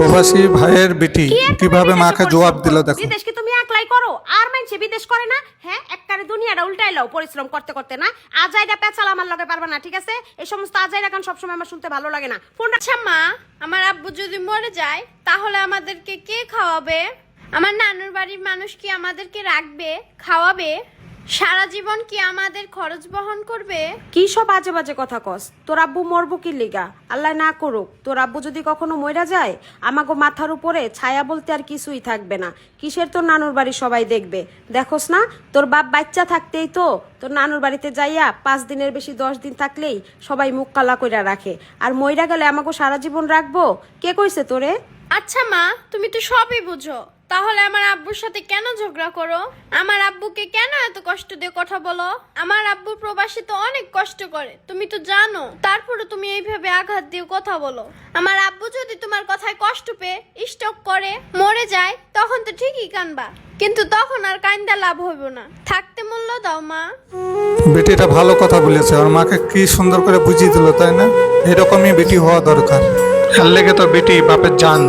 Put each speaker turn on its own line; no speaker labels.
প্রবাসী ভাইয়ের বেটি কিভাবে মাকে জবাব দিল দেখো।
বিদেশ কি তুমি একলাই করো আর মানছে বিদেশ করে না? হ্যাঁ, একবারে দুনিয়াটা উল্টাইলাও পরিশ্রম করতে করতে না। আজাইরা পেঁচাল আমার লগে পারবা না, ঠিক আছে? এই সমস্ত আজাইরা গান সবসময় আমার শুনতে ভালো লাগে না। ফোনটা
আচ্ছা মা, আমার আব্বু যদি মরে যায় তাহলে আমাদেরকে কে খাওয়াবে? আমার নানুর বাড়ির মানুষ কি আমাদেরকে রাখবে, খাওয়াবে? সারা জীবন কি আমাদের খরচ বহন করবে?
কি সব আজে বাজে কথা কস? তোর আব্বু মরবো কি লিগা? আল্লাহ না করুক। তোর আব্বু যদি কখনো মইরা যায়, আমাগো মাথার উপরে ছায়া বলতে আর কিছুই থাকবে না। কিসের তোর নানুর বাড়ি সবাই দেখবে? দেখোস না তোর বাপ বাচ্চা থাকতেই তো তোর নানুর বাড়িতে যাইয়া 5 দিনের বেশি 10 দিন থাকলেই সবাই মুখ কালা কইরা রাখে, আর মইরা গেলে আমাগো সারা জীবন রাখবো? কে কইছে তোরে?
আচ্ছা মা, তুমি তো সবই বুঝো, তাহলে আমার আব্বুর সাথে কেন ঝগড়া করো? আমার আব্বুকে কেন এত কষ্ট দিয়ে কথা বলো? আমার আব্বু প্রবাসী তো অনেক কষ্ট করে, তুমি তো জানো। তারপরে তুমি এইভাবে আঘাত দিয়ে কথা বলো। আমার আব্বু যদি তোমার কথায় কষ্ট পেয়ে স্ট্রোক করে মরে যায়, তখন তো ঠিকই কানবা, কিন্তু তখন আর কান্দা লাভ হইব না। থাকতে মূল্য দাও মা।
বেটিটা ভালো কথা বলেছে, আর মাকে কি সুন্দর করে বুঝিয়ে দিল, তাই না? এরকমই বেটি হওয়া দরকার। এর লেগে তো বেটি বাপের জান।